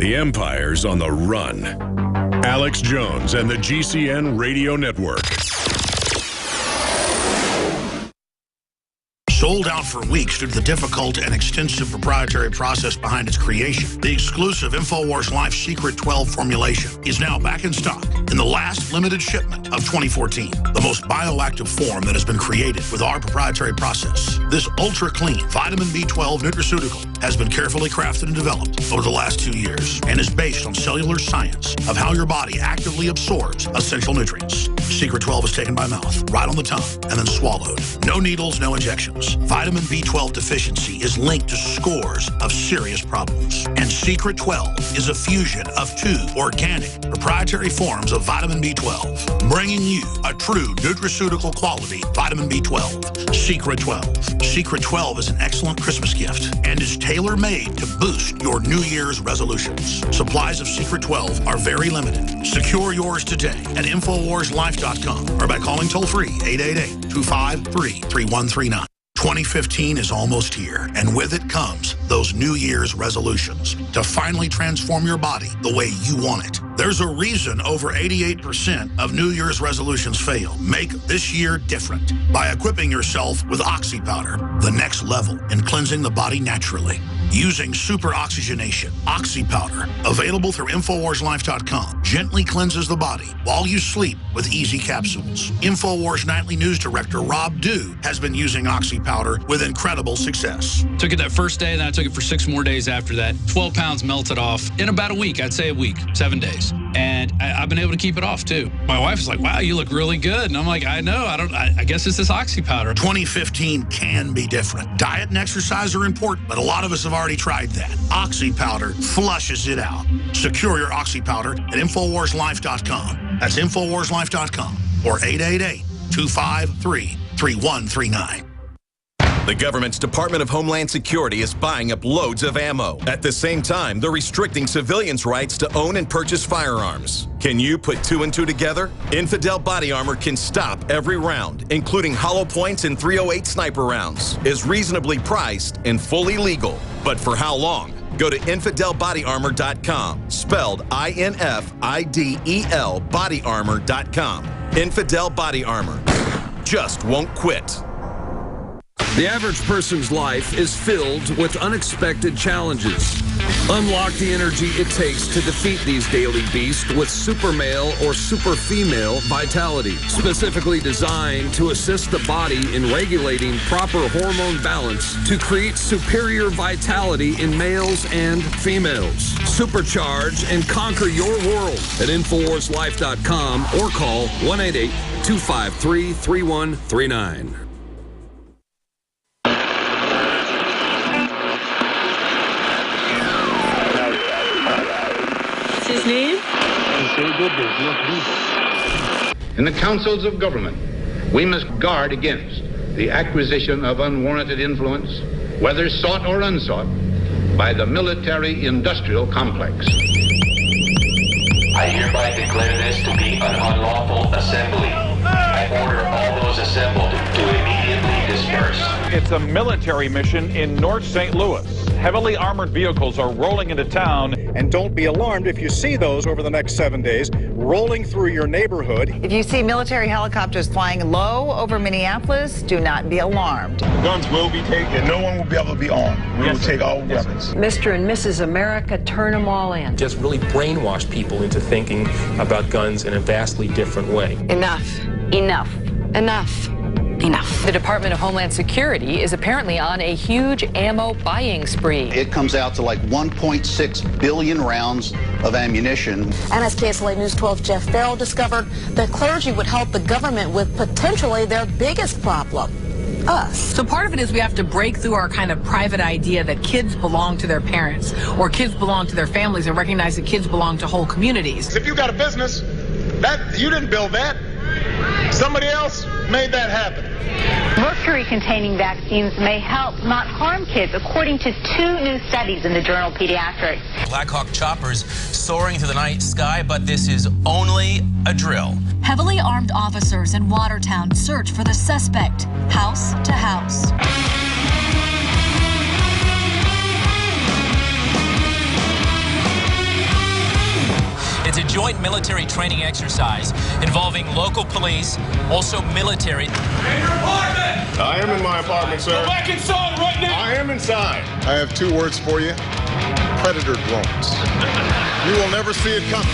The Empire's on the run. Alex Jones and the GCN Radio Network. Sold out for weeks due to the difficult and extensive proprietary process behind its creation, the exclusive InfoWars Life Secret 12 formulation is now back in stock in the last limited shipment of 2014. The most bioactive form that has been created with our proprietary process. This ultra-clean vitamin B12 nutraceutical has been carefully crafted and developed over the last 2 years and is based on cellular science of how your body actively absorbs essential nutrients. Secret 12 is taken by mouth, right on the tongue, and then swallowed. No needles, no injections. Vitamin B12 deficiency is linked to scores of serious problems. And Secret 12 is a fusion of 2 organic proprietary forms of vitamin B12, bringing you a true nutraceutical quality vitamin B12. Secret 12. Secret 12 is an excellent Christmas gift and is tailor-made to boost your New Year's resolutions. Supplies of Secret 12 are very limited. Secure yours today at InfoWarsLife.com or by calling toll-free 888-253-3139. 2015 is almost here, and with it comes those New Year's resolutions to finally transform your body the way you want it. There's a reason over 88% of New Year's resolutions fail. Make this year different by equipping yourself with Oxy Powder, the next level in cleansing the body naturally. Using super oxygenation, Oxy Powder, available through InfoWarsLife.com, gently cleanses the body while you sleep with easy capsules. InfoWars Nightly News Director Rob Dew has been using Oxy Powder with incredible success. Took it that first day, then I took it for 6 more days after that. 12 pounds melted off in about a week. I'd say a week, 7 days. And I've been able to keep it off, too. My wife is like, wow, you look really good. And I'm like, I know. I guess it's this Oxy Powder. 2015 can be different. Diet and exercise are important, but a lot of us have already tried that. Oxy Powder flushes it out. Secure your Oxy Powder at InfoWarsLife.com. That's InfoWarsLife.com or 888-253-3139. The government's Department of Homeland Security is buying up loads of ammo. At the same time, they're restricting civilians' rights to own and purchase firearms. Can you put 2 and 2 together? Infidel Body Armor can stop every round, including hollow points and .308 sniper rounds, is reasonably priced and fully legal. But for how long? Go to InfidelBodyArmor.com, spelled INFIDEL bodyarmor.com. Infidel Body Armor. Just won't quit. The average person's life is filled with unexpected challenges. Unlock the energy it takes to defeat these daily beasts with super male or super female vitality, specifically designed to assist the body in regulating proper hormone balance to create superior vitality in males and females. Supercharge and conquer your world at InfoWarsLife.com or call 1-888-253-3139. His name? In the councils of government, we must guard against the acquisition of unwarranted influence, whether sought or unsought, by the military-industrial complex. I hereby declare this to be an unlawful assembly. I order all those assembled to immediately disperse. It's a military mission in North St. Louis. Heavily armored vehicles are rolling into town. And don't be alarmed if you see those over the next 7 days rolling through your neighborhood. If you see military helicopters flying low over Minneapolis, do not be alarmed. Guns will be taken. No one will be able to be armed. We will take all weapons. Mr. and Mrs. America, turn them all in. Just really brainwash people into thinking about guns in a vastly different way. Enough. Enough. Enough. Enough. The Department of Homeland Security is apparently on a huge ammo buying spree. It comes out to like 1.6 billion rounds of ammunition. NSKSLA News 12 Jeff Farrell discovered that clergy would help the government with potentially their biggest problem. Us. So part of it is we have to break through our kind of private idea that kids belong to their parents or kids belong to their families and recognize that kids belong to whole communities. If you got a business, that you didn't build that. Somebody else made that happen. Mercury-containing vaccines may help, not harm kids, according to 2 new studies in the journal Pediatrics. Black Hawk choppers soaring through the night sky, but this is only a drill. Heavily armed officers in Watertown search for the suspect, house to house. joint military training exercise involving local police, also military. In your apartment! I am in my apartment, sir. Go back inside right now! I am inside. I have 2 words for you. Predator drones. You will never see it coming.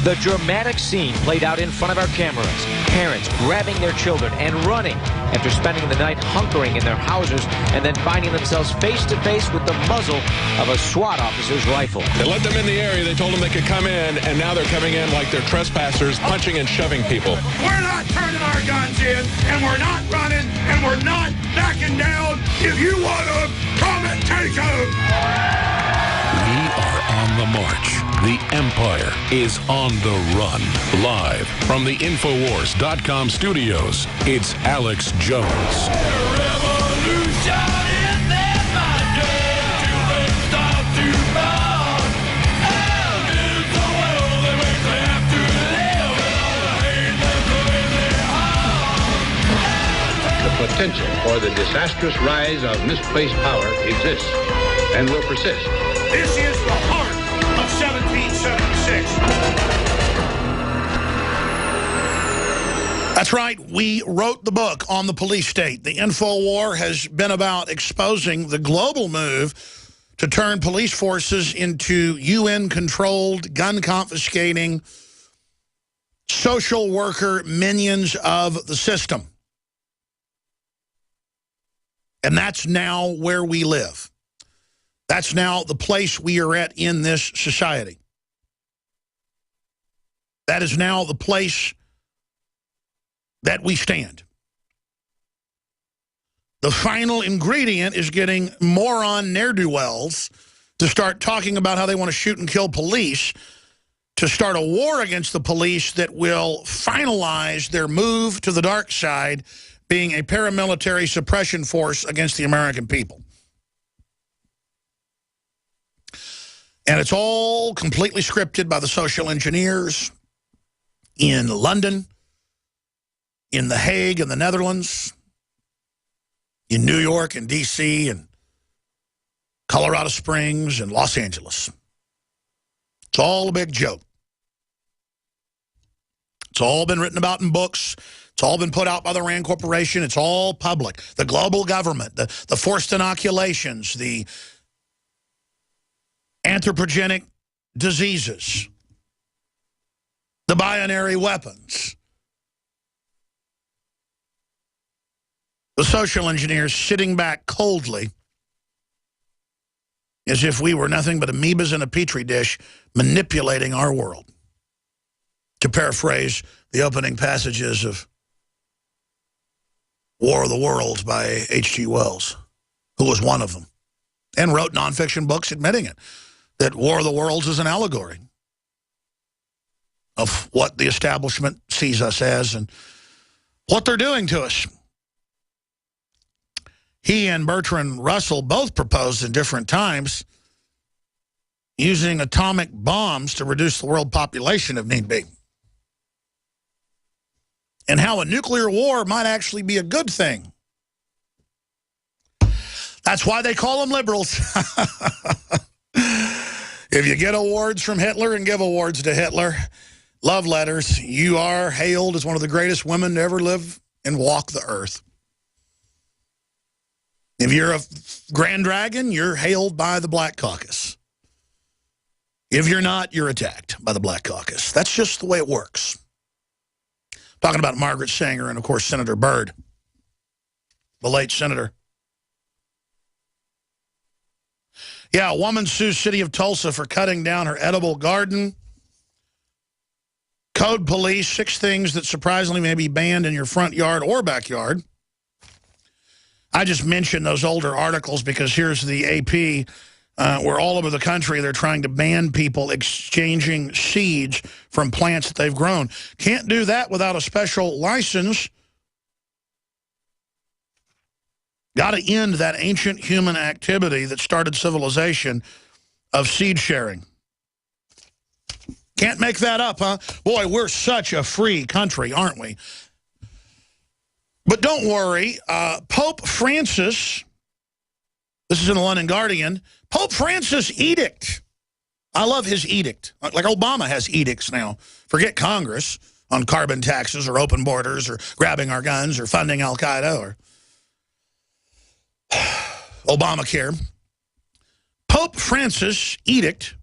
The dramatic scene played out in front of our cameras. Parents grabbing their children and running after spending the night hunkering in their houses and then finding themselves face to face with the muzzle of a SWAT officer's rifle. They let them in the area. They told them they could come in, and now they're coming in like they're trespassers, punching and shoving people. We're not turning our guns in, and we're not running, and we're not backing down. If you want them, come and take them. We are on the march. The Empire is on the run. Live from the Infowars.com studios, it's Alex Jones. The potential for the disastrous rise of misplaced power exists and will persist. This is the heart of 1776. That's right. We wrote the book on the police state. The InfoWar has been about exposing the global move to turn police forces into UN-controlled, gun-confiscating, social worker minions of the system. And that's now where we live. That's now the place we are at in this society. That is now the place that we stand. The final ingredient is getting moron ne'er-do-wells to start talking about how they want to shoot and kill police, to start a war against the police that will finalize their move to the dark side, being a paramilitary suppression force against the American people. And it's all completely scripted by the social engineers in London, in The Hague, in the Netherlands, in New York and D.C. and Colorado Springs and Los Angeles. It's all a big joke. It's all been written about in books. It's all been put out by the RAND Corporation. It's all public. The global government, the forced inoculations, the anthropogenic diseases, the binary weapons, the social engineers sitting back coldly as if we were nothing but amoebas in a petri dish manipulating our world. To paraphrase the opening passages of War of the Worlds by H.G. Wells, who was one of them, and wrote nonfiction books admitting it, that War of the Worlds is an allegory of what the establishment sees us as and what they're doing to us. He and Bertrand Russell both proposed in different times using atomic bombs to reduce the world population if need be. And how a nuclear war might actually be a good thing. That's why they call them liberals. If you get awards from Hitler and give awards to Hitler, love letters, you are hailed as one of the greatest women to ever live and walk the earth. If you're a Grand Dragon, you're hailed by the Black Caucus. If you're not, you're attacked by the Black Caucus. That's just the way it works. Talking about Margaret Sanger and, of course, Senator Byrd, the late senator. Yeah, a woman sues city of Tulsa for cutting down her edible garden. Code police, 6 things that surprisingly may be banned in your front yard or backyard. I just mentioned those older articles because here's the AP, where all over the country they're trying to ban people exchanging seeds from plants that they've grown. Can't do that without a special license. Got to end that ancient human activity that started civilization of seed sharing. Can't make that up, huh? Boy, we're such a free country, aren't we? But don't worry, Pope Francis This is in the London Guardian. Pope Francis edict. I love his edict. Like Obama has edicts now. Forget Congress on carbon taxes or open borders or grabbing our guns or funding Al-Qaeda or Obamacare. Pope Francis edict.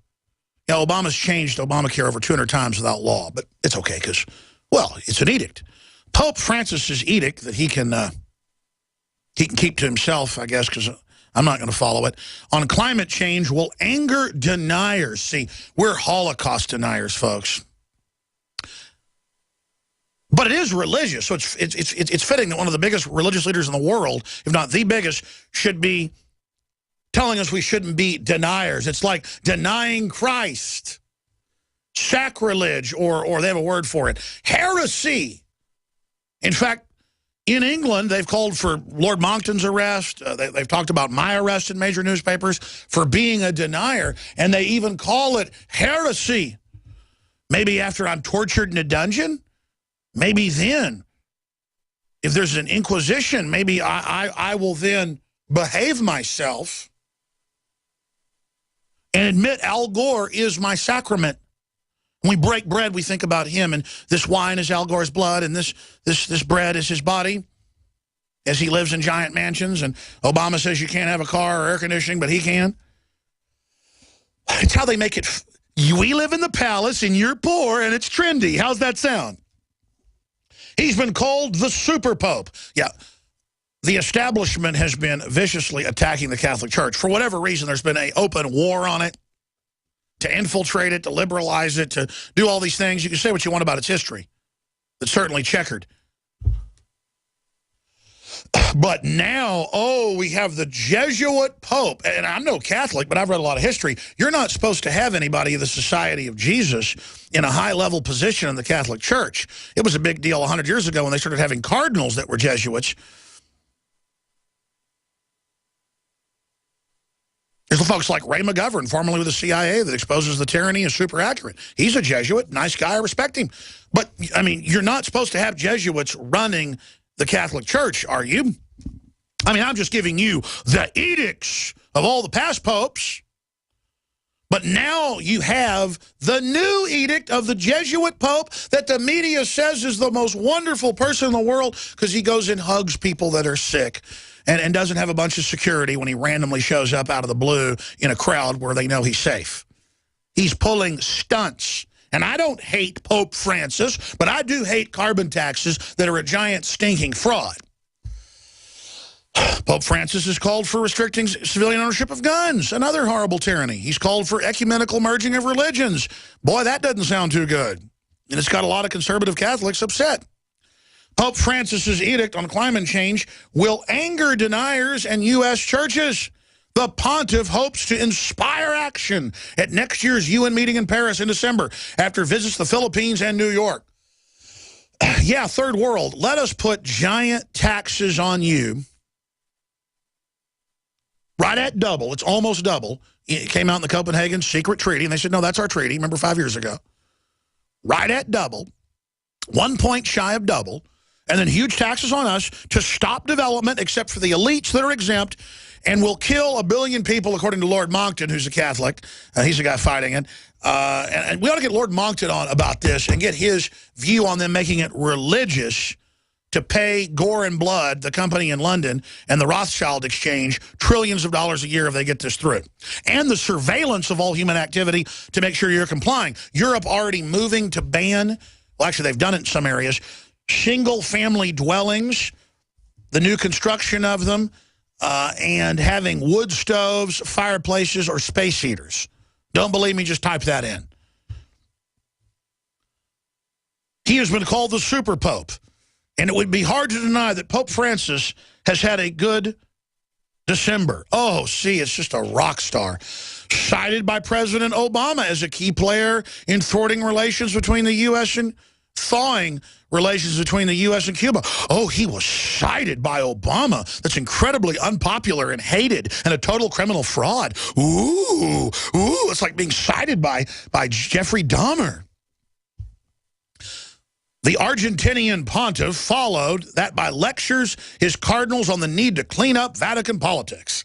Yeah, Obama's changed Obamacare over 200 times without law, but it's okay because, well, it's an edict. Pope Francis's edict that he can keep to himself, I guess, because I'm not going to follow it, on climate change will anger deniers. See, we're Holocaust deniers, folks. But it is religious, so it's fitting that one of the biggest religious leaders in the world, if not the biggest, should be telling us we shouldn't be deniers. It's like denying Christ, sacrilege, or they have a word for it, heresy. In fact, in England, they've called for Lord Monckton's arrest. They've talked about my arrest in major newspapers for being a denier, and they even call it heresy. Maybe after I'm tortured in a dungeon, maybe then, if there's an inquisition, maybe I will then behave myself and admit Al Gore is my sacrament. When we break bread, we think about him, and this wine is Al Gore's blood, and this bread is his body, as he lives in giant mansions, and Obama says you can't have a car or air conditioning, but he can. It's how they make it. We live in the palace, and you're poor, and it's trendy. How's that sound? He's been called the Super Pope. Yeah, the establishment has been viciously attacking the Catholic Church. For whatever reason, there's been an open war on it, to infiltrate it, to liberalize it, to do all these things. You can say what you want about its history. It's certainly checkered. But now, oh, we have the Jesuit Pope. And I'm no Catholic, but I've read a lot of history. You're not supposed to have anybody of the Society of Jesus in a high-level position in the Catholic Church. It was a big deal 100 years ago when they started having cardinals that were Jesuits. There's folks like Ray McGovern, formerly with the CIA, that exposes the tyranny is super accurate. He's a Jesuit, nice guy, I respect him. But, I mean, you're not supposed to have Jesuits running the Catholic Church, are you? I mean, I'm just giving you the edicts of all the past popes. But now you have the new edict of the Jesuit Pope that the media says is the most wonderful person in the world because he goes and hugs people that are sick. And doesn't have a bunch of security when he randomly shows up out of the blue in a crowd where they know he's safe. He's pulling stunts. And I don't hate Pope Francis, but I do hate carbon taxes that are a giant stinking fraud. Pope Francis has called for restricting civilian ownership of guns, another horrible tyranny. He's called for ecumenical merging of religions. Boy, that doesn't sound too good. And it's got a lot of conservative Catholics upset. Pope Francis's edict on climate change will anger deniers and U.S. churches. The pontiff hopes to inspire action at next year's UN meeting in Paris in December after visits the Philippines and New York. Yeah, third world, let us put giant taxes on you. Right at double. It's almost double. It came out in the Copenhagen Secret Treaty, and they said, no, that's our treaty. Remember 5 years ago? Right at double. 1 point shy of double. And then huge taxes on us to stop development except for the elites that are exempt, and will kill 1 billion people, according to Lord Monckton, who's a Catholic. He's the guy fighting it. And we ought to get Lord Monckton on about this and get his view on them making it religious to pay Gore and Blood, the company in London, and the Rothschild Exchange, trillions of dollars a year if they get this through. And the surveillance of all human activity to make sure you're complying. Europe already moving to ban, well, actually, they've done it in some areas, single-family dwellings, the new construction of them, and having wood stoves, fireplaces, or space heaters. Don't believe me? Just type that in. He has been called the Super Pope, and it would be hard to deny that Pope Francis has had a good December. Oh, see, it's just a rock star. Cited by President Obama as a key player in thwarting relations between the U.S. and thawing relations between the U.S. and Cuba. Oh, he was cited by Obama. That's incredibly unpopular and hated and a total criminal fraud. Ooh, it's like being cited by Jeffrey Dahmer. The Argentinian pontiff followed that by lectures his cardinals on the need to clean up Vatican politics.